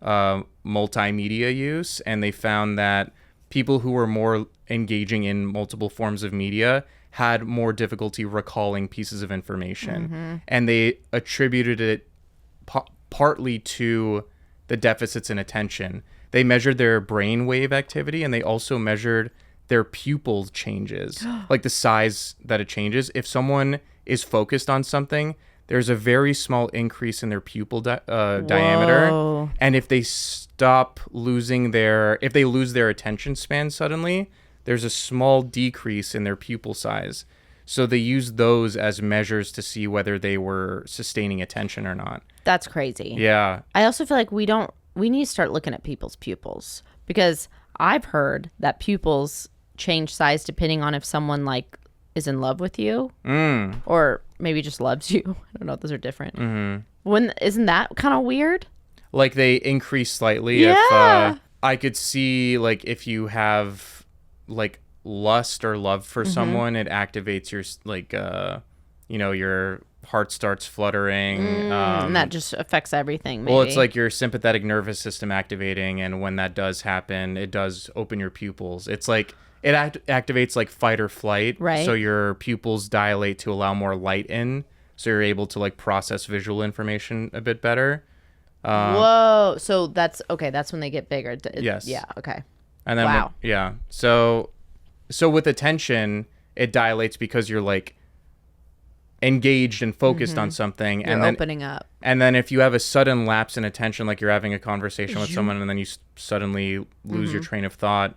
multimedia use, and they found that people who were more engaging in multiple forms of media had more difficulty recalling pieces of information. And they attributed it partly to the deficits in attention. They measured their brain wave activity, and they also measured their pupil changes, like the size that it changes. If someone is focused on something, there's a very small increase in their pupil diameter. And if they if they lose their attention span suddenly, there's a small decrease in their pupil size. So they used those as measures to see whether they were sustaining attention or not. That's crazy. Yeah. I also feel like we need to start looking at people's pupils, because I've heard that pupils change size depending on if someone like is in love with you or maybe just loves you. I don't know. Those are different. Isn't that kind of weird? Like they increase slightly. Yeah. If I could see like if you have like lust or love for someone, it activates your like your heart starts fluttering, and that just affects everything, maybe. Well, it's like your sympathetic nervous system activating, and when that does happen, it does open your pupils. It's like it activates like fight or flight, right? So your pupils dilate to allow more light in, so you're able to like process visual information a bit better. Whoa. So that's okay. That's when they get bigger. Yes. Yeah. Okay. And then wow. So with attention, it dilates because you're like engaged and focused on something. You're opening up. And then if you have a sudden lapse in attention, like you're having a conversation with someone and then you suddenly lose your train of thought,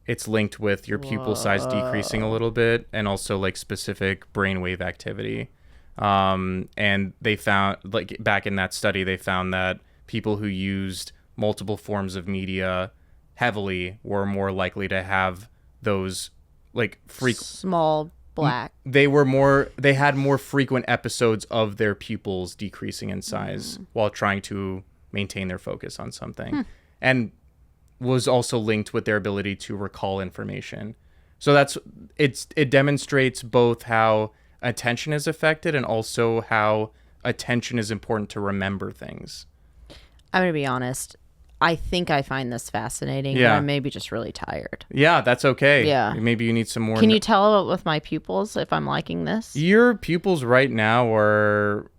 it's linked with your pupil size decreasing a little bit and also like specific brainwave activity. And they found, like back in that study, they found that people who used multiple forms of media heavily were more likely to have those like small black. They had more frequent episodes of their pupils decreasing in size while trying to maintain their focus on something. And was also linked with their ability to recall information. So it demonstrates both how attention is affected and also how attention is important to remember things. I'm going to be honest. I think I find this fascinating, but Yeah. I'm maybe just really tired. Yeah, that's okay. Yeah. Maybe you need some more. Can you tell with my pupils if I'm liking this? Your pupils right now are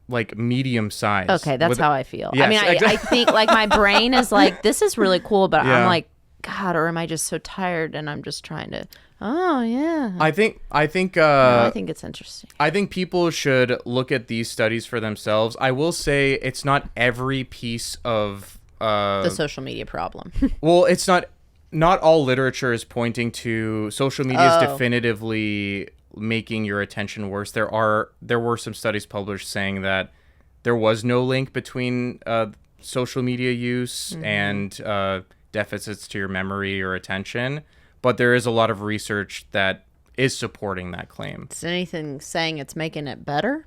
like medium size. Okay, that's how I feel. Yes, I mean, I think like my brain is like, this is really cool, but Yeah. I'm like, God, or am I just so tired and I'm just trying to, oh, yeah. I think No, I think it's interesting. I think people should look at these studies for themselves. I will say it's not every piece of The social media problem. well, it's not all literature is pointing to social media is Oh. definitively making your attention worse. There were some studies published saying that there was no link between social media use and deficits to your memory or attention, but there is a lot of research that is supporting that claim. Is anything saying it's making it better?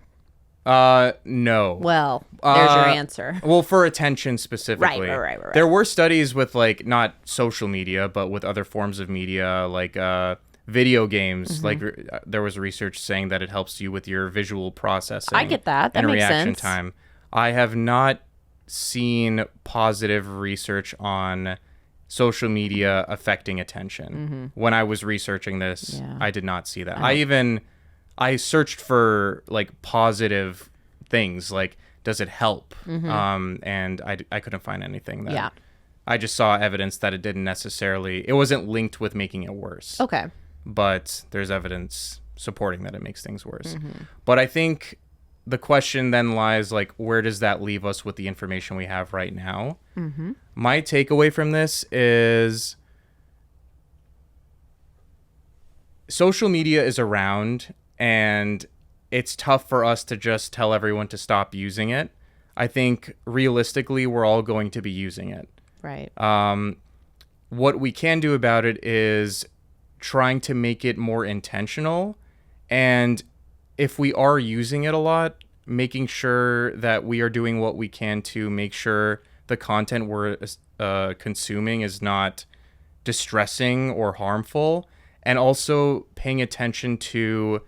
No. Well, there's your answer. Well, for attention specifically. Right. There were studies with like not social media, but with other forms of media, like video games. Like there was research saying that it helps you with your visual processing. I get that. That and makes reaction sense. time. I have not seen positive research on social media affecting attention. When I was researching this, Yeah. I did not see that. I searched for like positive things, like does it help? And I couldn't find anything that. Yeah. I just saw evidence that it didn't necessarily. It wasn't linked with making it worse. Okay. But there's evidence supporting that it makes things worse. But I think the question then lies like, where does that leave us with the information we have right now? My takeaway from this is social media is around and it's tough for us to just tell everyone to stop using it. I think realistically, we're all going to be using it. Right. What we can do about it is trying to make it more intentional. And if we are using it a lot, making sure that we are doing what we can to make sure the content we're consuming is not distressing or harmful. And also paying attention to,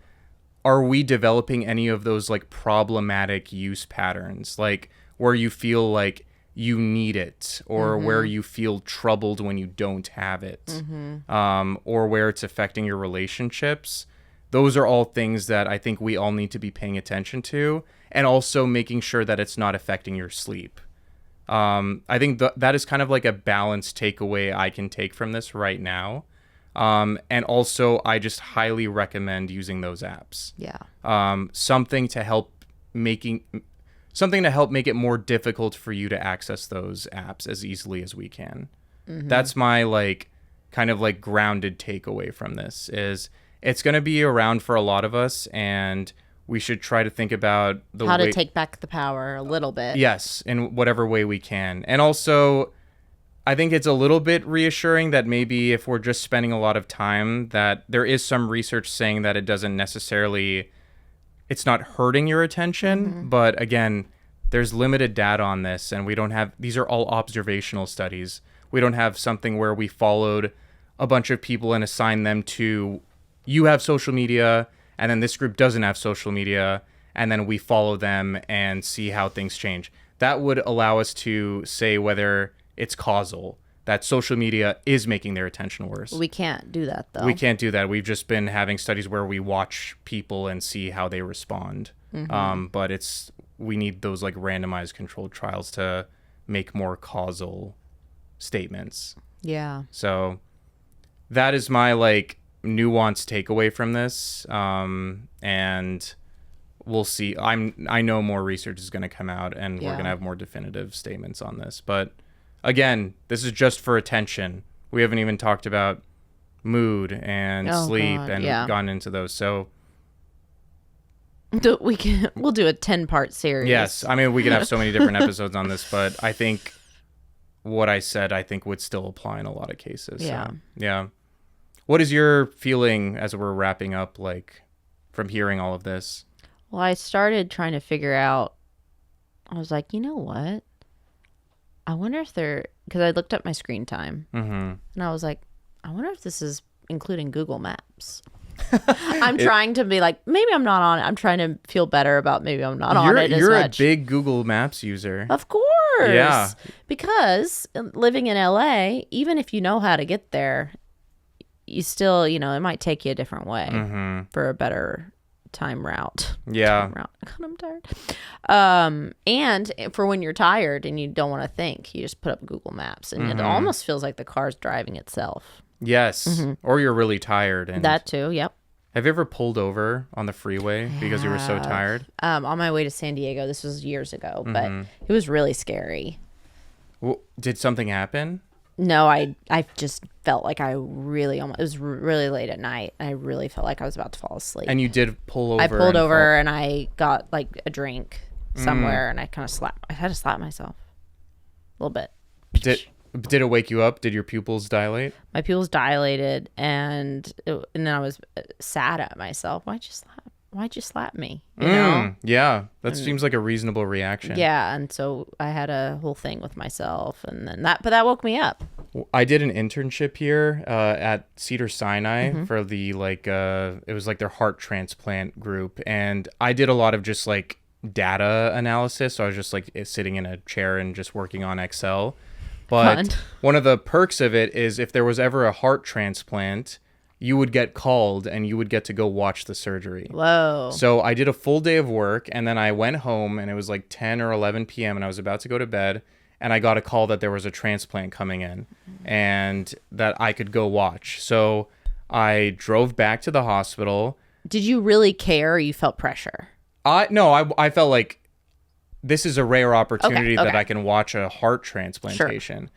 are we developing any of those like problematic use patterns, like where you feel like you need it or where you feel troubled when you don't have it, or where it's affecting your relationships. Those are all things that I think we all need to be paying attention to, and also making sure that it's not affecting your sleep. I think that is kind of like a balanced takeaway I can take from this right now. And also, I just highly recommend using those apps. Yeah. Something to help make it more difficult for you to access those apps as easily as we can. That's my like kind of like grounded takeaway from this is it's going to be around for a lot of us, and we should try to think about the How way to take back the power a little bit. Yes, in whatever way we can. And also, I think it's a little bit reassuring that maybe if we're just spending a lot of time, that there is some research saying that it doesn't necessarily, it's not hurting your attention. But again, there's limited data on this, and we don't have, these are all observational studies. We don't have something where we followed a bunch of people and assigned them to, you have social media, and then this group doesn't have social media, and then we follow them and see how things change. That would allow us to say whether it's causal, that social media is making their attention worse. We can't do that, though. We can't do that. We've just been having studies where we watch people and see how they respond. But we need those like randomized controlled trials to make more causal statements. Yeah. So that is my like nuanced takeaway from this. And we'll see. I know more research is going to come out, and we're going to have more definitive statements on this. But again, this is just for attention. We haven't even talked about mood and sleep and gone into those. So we'll do a 10-part series. yes, I mean, we could have so many different episodes on this, but I think what I said, I think would still apply in a lot of cases. Yeah. So, yeah. What is your feeling as we're wrapping up, like from hearing all of this? Well, I started trying to figure out, I was like, you know what? I wonder if because I looked up my screen time Mm-hmm. and I was like, I wonder if this is including Google Maps. I'm trying to be like, maybe I'm not on it. I'm trying to feel better about maybe I'm not on it as You're much. a big Google Maps user. Of course. Yeah. Because living in LA, even if you know how to get there, you still, it might take you a different way for a better time route. Yeah. God, I'm tired. And for when you're tired and you don't want to think, you just put up Google Maps and it almost feels like the car's driving itself. Yes. Or you're really tired. And That too, yep. have you ever pulled over on the freeway because you were so tired? On my way to San Diego, this was years ago, but it was really scary. Well, did something happen? No, I just felt like it was really late at night. I really felt like I was about to fall asleep. And you did pull over. I pulled over and I got like a drink somewhere and I had to slap myself a little bit. Did it wake you up? Did your pupils dilate? My pupils dilated and then I was sad at myself. Why'd you slap me? You know? Yeah, that seems like a reasonable reaction. Yeah, and so I had a whole thing with myself, and then that woke me up. I did an internship here at Cedar Sinai for the it was like their heart transplant group, and I did a lot of just like data analysis. So I was just like sitting in a chair and just working on Excel. But Fun. One of the perks of it is if there was ever a heart transplant, you would get called and you would get to go watch the surgery. Whoa. So I did a full day of work and then I went home and it was like 10 or 11 p.m. and I was about to go to bed and I got a call that there was a transplant coming in and that I could go watch. So I drove back to the hospital. Did you really care or you felt pressure? I felt like this is a rare opportunity Okay. that I can watch a heart transplantation. Sure.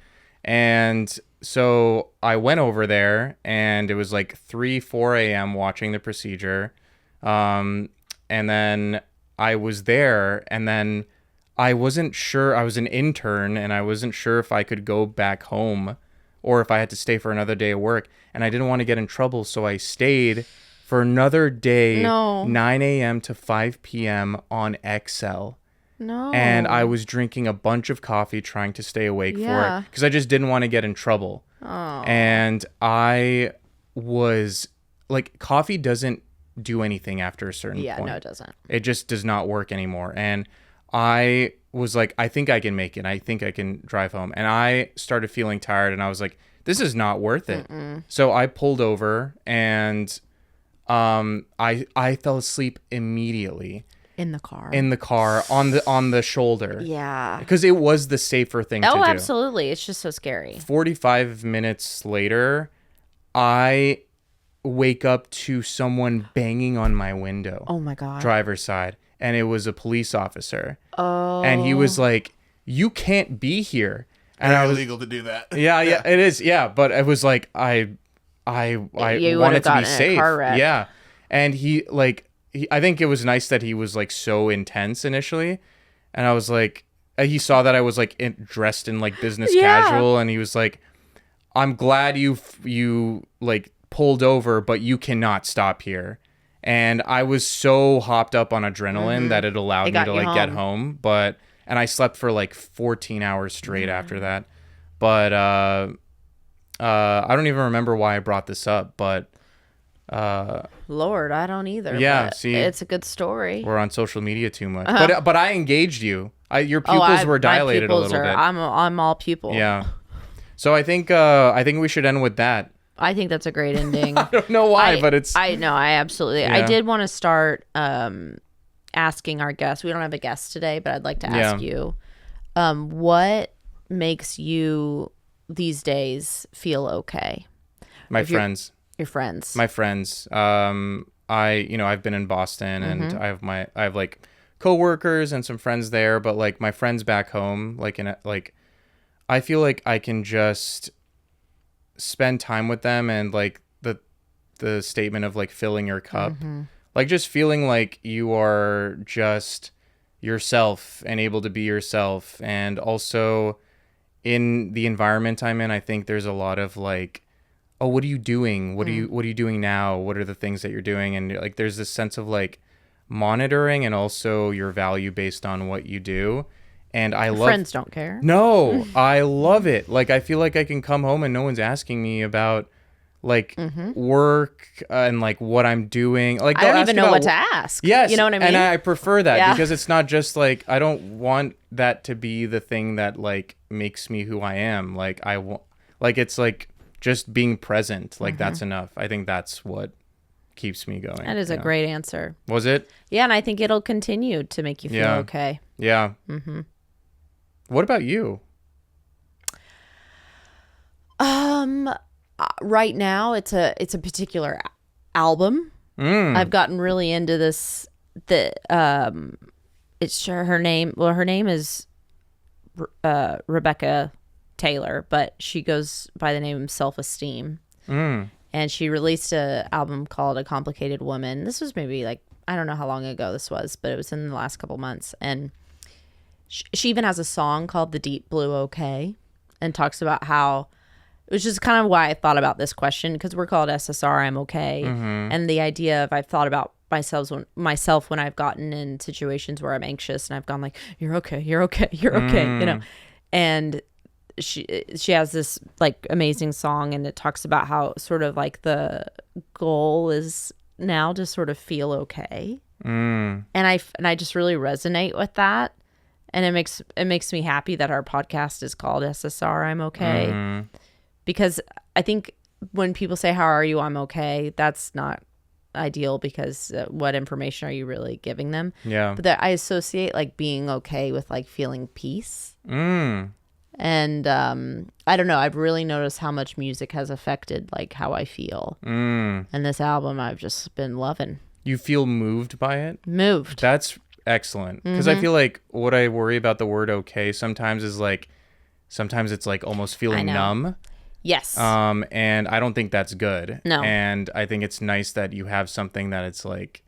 And so I went over there and it was like 4 a.m. watching the procedure. And then I was there and then I wasn't sure. I was an intern and I wasn't sure if I could go back home or if I had to stay for another day of work. And I didn't want to get in trouble. So I stayed for another day, 9 a.m. to 5 p.m. on Excel. No. And I was drinking a bunch of coffee trying to stay awake for it because I just didn't want to get in trouble. Oh. And I was like, coffee doesn't do anything after a certain point. Yeah, no, it doesn't. It just does not work anymore. And I was like, I think I can make it. I think I can drive home. And I started feeling tired and I was like, this is not worth it. So I pulled over and I fell asleep immediately. In the car on the shoulder. Yeah. Because it was the safer thing to do. Oh, absolutely. It's just so scary. 45 minutes later, I wake up to someone banging on my window. Oh my God. Driver's side. And it was a police officer. Oh. And he was like, you can't be here. And Very I was illegal to do that. Yeah, it is. Yeah. But it was like, I wanted to be safe. Car wreck. Yeah. And I think it was nice that he was like so intense initially, and I was like, he saw that I was like dressed in like business casual, and he was like, "I'm glad you like pulled over, but you cannot stop here." And I was so hopped up on adrenaline that it allowed me to like get home, and I slept for like 14 hours straight after that. But I don't even remember why I brought this up, but. Lord, I don't either. Yeah, but see, it's a good story. We're on social media too much, but I engaged you. Your pupils were dilated a little bit. I'm all pupil. Yeah, so I think we should end with that. I think that's a great ending. I don't know why, but it's. I know. I absolutely. Yeah. I did want to start asking our guests. We don't have a guest today, but I'd like to ask you, what makes you these days feel okay? My friends. Your friends. My friends. I've been in Boston and I have like coworkers and some friends there, but like my friends back home, I feel like I can just spend time with them and like the statement of like filling your cup, like just feeling like you are just yourself and able to be yourself. And also in the environment I'm in, I think there's a lot of like, oh, what are you doing? What are you doing now? What are the things that you're doing? And like, there's this sense of like monitoring and also your value based on what you do. And I Your love friends don't care. No, I love it. Like I feel like I can come home and no one's asking me about like work and like what I'm doing. Like I they'll don't ask even know about what to ask. Yes, You know what I mean? and I prefer that Yeah. because it's not just like I don't want that to be the thing that like makes me who I am. Like I want, like it's like just being present. Like that's enough. I think that's what keeps me going. That is a great answer. Was it? Yeah, and I think it'll continue to make you feel okay. Yeah. What about you? Right now, it's a particular album. I've gotten really into this. It's her name. Well, her name is Rebecca Taylor, but she goes by the name Self Esteem. And she released an album called A Complicated Woman. This was maybe like, I don't know how long ago this was, but it was in the last couple months. And she even has a song called The Deep Blue Okay, and talks about how, which is kind of why I thought about this question, because we're called SSR, I'm okay. And the idea of, I've thought about myself when I've gotten in situations where I'm anxious and I've gone like, you're okay, you're okay, you're okay, you know. And she has this like amazing song, and it talks about how sort of like the goal is now to sort of feel okay. And I just really resonate with that. And it makes me happy that our podcast is called SSR, I'm okay. Because I think when people say, how are you, I'm okay, that's not ideal, because what information are you really giving them? Yeah. But that I associate like being okay with like feeling peace. And I don't know, I've really noticed how much music has affected like how I feel. And this album I've just been loving. You feel moved by it? Moved. That's excellent. Because I feel like what I worry about the word okay sometimes is like, sometimes it's like almost feeling numb. Yes. And I don't think that's good. No. And I think it's nice that you have something that it's like,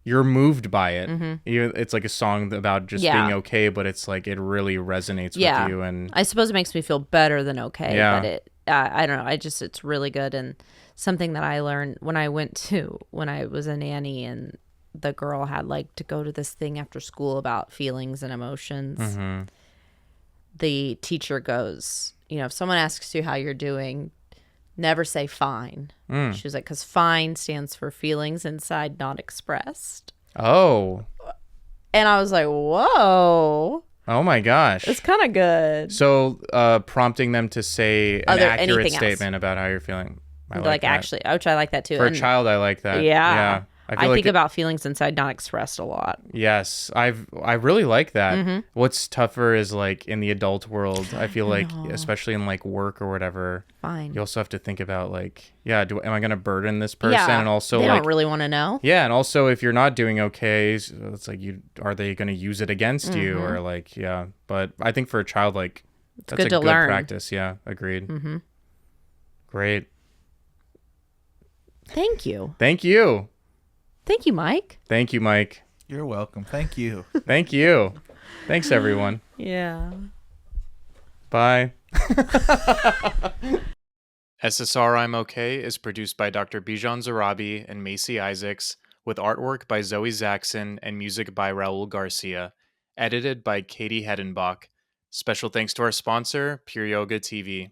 you're moved by it. It's like a song about just being okay, but it's like it really resonates with you. And I suppose it makes me feel better than okay. Yeah. But it, I don't know. It's really good, and something that I learned when I was a nanny, and the girl had like to go to this thing after school about feelings and emotions. The teacher goes, you know, if someone asks you how you're doing, never say fine. She was like, because fine stands for feelings inside not expressed. Oh. And I was like, whoa. Oh my gosh. It's kind of good. So prompting them to say an accurate anything statement about how you're feeling. I like that. actually, which I like that too. For a child, I like that. Yeah. I like think about feelings inside not expressed a lot. Yes, I really like that. What's tougher is like in the adult world, I feel like, especially in like work or whatever, Fine. you also have to think about like, am I going to burden this person? Yeah, And also they like, don't really want to know. Yeah, and also if you're not doing okay, it's like are they going to use it against you or like, yeah. But I think for a child, like, that's good a to good learn. practice. Yeah, agreed. Great. Thank you. Thank you. Thank you, Mike. Thank you, Mike. You're welcome. Thank you. Thank you. Thanks, everyone. Yeah. Bye. SSR I'm Okay is produced by Dr. Bijan Zarabi and Macy Isaacs, with artwork by Zoe Zakson and music by Raul Garcia, edited by Katie Hettenbach. Special thanks to our sponsor, Pure Yoga TV.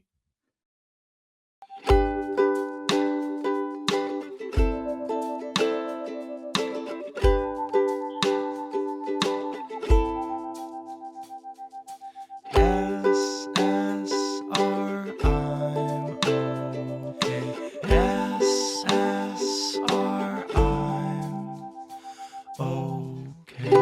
SSR, I'm okay. SSR, I'm okay.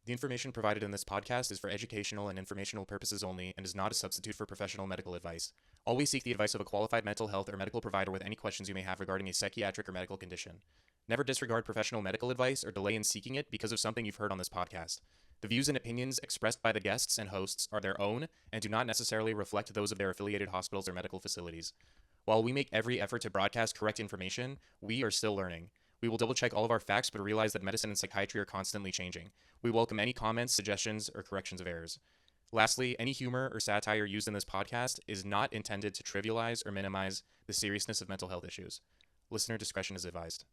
The information provided in this podcast is for educational and informational purposes only and is not a substitute for professional medical advice. Always seek the advice of a qualified mental health or medical provider with any questions you may have regarding a psychiatric or medical condition. Never disregard professional medical advice or delay in seeking it because of something you've heard on this podcast. The views and opinions expressed by the guests and hosts are their own and do not necessarily reflect those of their affiliated hospitals or medical facilities. While we make every effort to broadcast correct information, we are still learning. We will double-check all of our facts, but realize that medicine and psychiatry are constantly changing. We welcome any comments, suggestions, or corrections of errors. Lastly, any humor or satire used in this podcast is not intended to trivialize or minimize the seriousness of mental health issues. Listener discretion is advised.